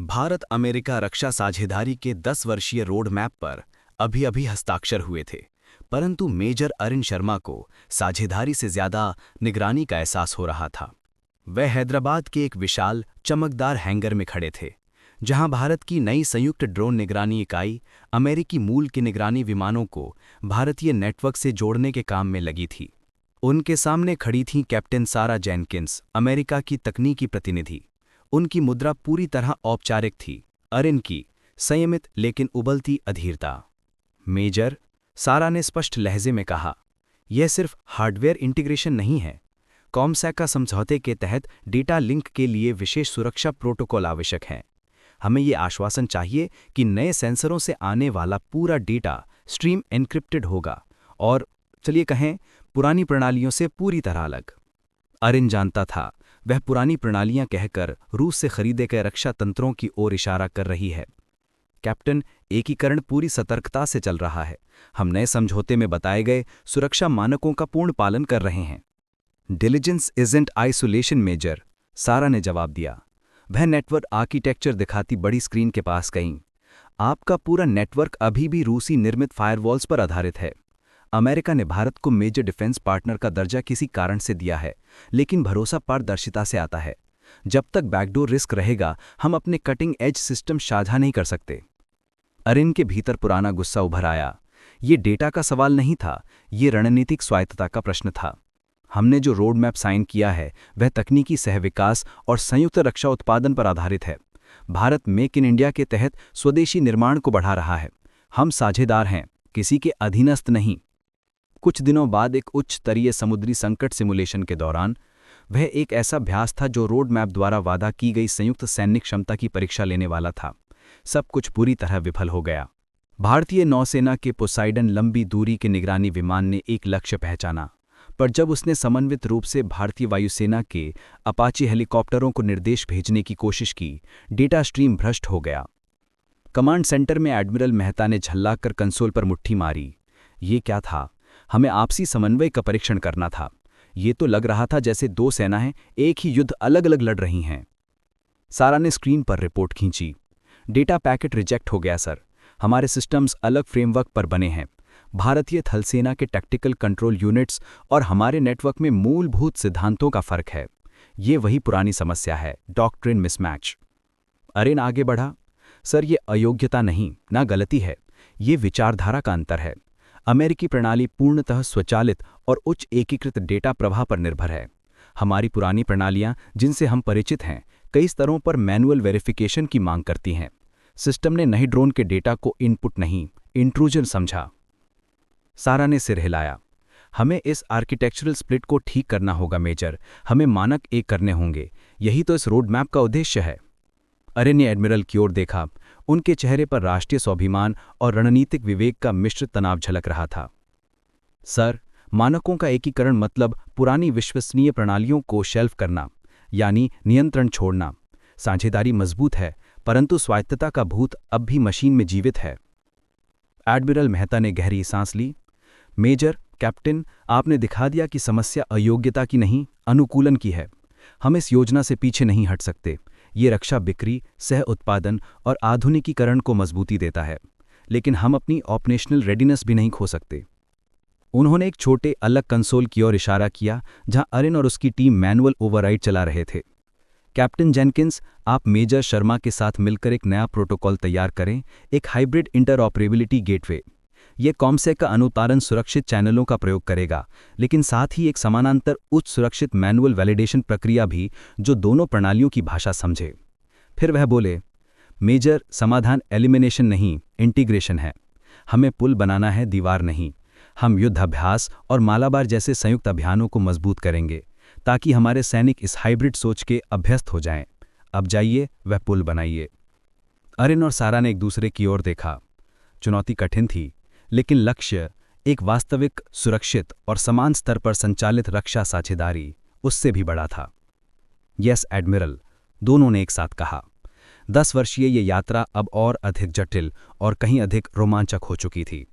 Bharat America रक्षा साझेदारी के 10 वर्षीय रोड मैप पर अभी-अभी हस्ताक्षर हुए थे, परंतु मेजर अरिन शर्मा को साझेदारी से ज्यादा निगरानी का एहसास हो रहा था। वह हैदराबाद के एक विशाल, चमकदार हैंगर में खड़े थे, जहां भारत की नई संयुक्त ड्रोन निगरानी इकाई अमेरिकी मूल के निगरानी विमानों को भारतीय नेटवर्क से जोड़ने के काम में लगी थी। उनके सामने खड़ी थीं कैप्टन सारा जेनकिंस, अमेरिका की तकनीकी प्रतिनिधि। उनकी मुद्रा पूरी तरह औपचारिक थी, अरिन की संयमित लेकिन उबलती अधीरता। मेजर, सारा ने स्पष्ट लहजे में कहा, यह सिर्फ हार्डवेयर इंटीग्रेशन नहीं है। कॉमसैक समझौते के तहत डेटा लिंक के लिए विशेष सुरक्षा प्रोटोकॉल आवश्यक हैं। हमें ये आश्वासन चाहिए कि नए सेंसरों से आने वाला पूरा डेटा स्ट्रीम एन्क्रिप्टेड होगा और चलिए कहें, पुरानी प्रणालियों से पूरी तरह अलग। अरिन जानता था, वह पुरानी प्रणालियां कहकर रूस से खरीदे गए रक्षा तंत्रों की ओर इशारा कर रही है। कैप्टन, एकीकरण पूरी सतर्कता से चल रहा है। हम नए समझौते में बताए गए सुरक्षा मानकों का पूर्ण पालन कर रहे हैं। डिलिजेंस इजंट आइसोलेशन मेजर, सारा ने जवाब दिया। वह नेटवर्क आर्किटेक्चर दिखाती बड़ी स्क्रीन के पास गईं। आपका पूरा नेटवर्क अभी भी रूसी निर्मित फायरवॉल्स पर आधारित है। अमेरिका ने भारत को मेजर डिफेंस पार्टनर का दर्जा किसी कारण से दिया है, लेकिन भरोसा पारदर्शिता से आता है। जब तक बैकडोर रिस्क रहेगा, हम अपने कटिंग एज सिस्टम साझा नहीं कर सकते। अरिन के भीतर पुराना गुस्सा उभर आया। ये डेटा का सवाल नहीं था, ये रणनीतिक स्वायत्तता का प्रश्न था। हमने जो रोड मैप साइन किया है, वह तकनीकी सहविकास और संयुक्त रक्षा उत्पादन पर आधारित है। भारत मेक इन इंडिया के तहत स्वदेशी निर्माण को बढ़ा रहा है। हम साझेदार हैं, किसी के अधीनस्थ नहीं। कुछ दिनों बाद एक उच्च स्तरीय समुद्री संकट सिमुलेशन के दौरान, वह एक ऐसा अभ्यास था जो रोड मैप द्वारा वादा की गई संयुक्त सैनिक क्षमता की परीक्षा लेने वाला था। सब कुछ पूरी तरह विफल हो गया। भारतीय नौसेना के पोसाइडन लंबी दूरी के निगरानी विमान ने एक लक्ष्य पहचाना, पर जब उसने समन्वित रूप से भारतीय वायुसेना के अपाचे हेलीकॉप्टरों को निर्देश भेजने की कोशिश की, डेटा स्ट्रीम भ्रष्ट हो गया। कमांड सेंटर में एडमिरल मेहता ने झल्लाकर कंसोल पर मुट्ठी मारी। ये क्या था? हमें आपसी समन्वय का परीक्षण करना था। ये तो लग रहा था जैसे दो सेनाएं एक ही युद्ध अलग अलग लड़ रही हैं। सारा ने स्क्रीन पर रिपोर्ट खींची। डेटा पैकेट रिजेक्ट हो गया सर। हमारे सिस्टम्स अलग फ्रेमवर्क पर बने हैं। भारतीय थलसेना के टैक्टिकल कंट्रोल यूनिट्स और हमारे नेटवर्क में मूलभूत सिद्धांतों का फर्क है। ये वही पुरानी समस्या है, डॉक्ट्रिन मिसमैच। अरिन आगे बढ़ा। सर, ये अयोग्यता नहीं, ना गलती है, ये विचारधारा का अंतर है। अमेरिकी प्रणाली पूर्णतः स्वचालित और उच्च एकीकृत डेटा प्रवाह पर निर्भर है। हमारी पुरानी प्रणालियां, जिनसे हम परिचित हैं, कई स्तरों पर मैनुअल वेरिफिकेशन की मांग करती हैं। सिस्टम ने नई ड्रोन के डेटा को इनपुट नहीं, इंट्रूजन समझा। सारा ने सिर हिलाया। हमें इस आर्किटेक्चरल स्प्लिट को ठीक करना होगा मेजर। हमें मानक एक करने होंगे। यही तो इस रोड मैप का उद्देश्य है। अरिन ने एडमिरल की ओर देखा। उनके चेहरे पर राष्ट्रीय स्वाभिमान और रणनीतिक विवेक का मिश्रित तनाव झलक रहा था। सर, मानकों का एकीकरण मतलब पुरानी विश्वसनीय प्रणालियों को शेल्फ करना, यानी नियंत्रण छोड़ना। साझेदारी मजबूत है, परंतु स्वायत्तता का भूत अब भी मशीन में जीवित है। एडमिरल मेहता ने गहरी सांस ली। मेजर, कैप्टन, आपने दिखा दिया कि समस्या अयोग्यता की नहीं, अनुकूलन की है। हम इस योजना से पीछे नहीं हट सकते। ये रक्षा बिक्री, सह उत्पादन और आधुनिकीकरण को मजबूती देता है, लेकिन हम अपनी ऑपरेशनल रेडीनेस भी नहीं खो सकते। उन्होंने एक छोटे अलग कंसोल की ओर इशारा किया, जहां अरिन और उसकी टीम मैनुअल ओवरराइड चला रहे थे। कैप्टन जेनकिंस, आप मेजर शर्मा के साथ मिलकर एक नया प्रोटोकॉल तैयार करें, एक हाइब्रिड इंटरऑपरेबिलिटी गेटवे। यह कॉमसैक का अनुतारण सुरक्षित चैनलों का प्रयोग करेगा, लेकिन साथ ही एक समानांतर उच्च सुरक्षित मैनुअल वैलिडेशन प्रक्रिया भी, जो दोनों प्रणालियों की भाषा समझे। फिर वह बोले, मेजर, समाधान एलिमिनेशन नहीं, इंटीग्रेशन है। हमें पुल बनाना है, दीवार नहीं। हम युद्धाभ्यास और मालाबार जैसे संयुक्त अभियानों को मजबूत करेंगे, ताकि हमारे सैनिक इस हाइब्रिड सोच के अभ्यस्त हो जाएं। अब जाइए, वह पुल बनाइए। अरिन और सारा ने एक दूसरे की ओर देखा। चुनौती कठिन थी, लेकिन लक्ष्य, एक वास्तविक, सुरक्षित और समान स्तर पर संचालित रक्षा साझेदारी, उससे भी बड़ा था। यस एडमिरल, दोनों ने एक साथ कहा। 10 वर्षीय ये यात्रा अब और अधिक जटिल और कहीं अधिक रोमांचक हो चुकी थी।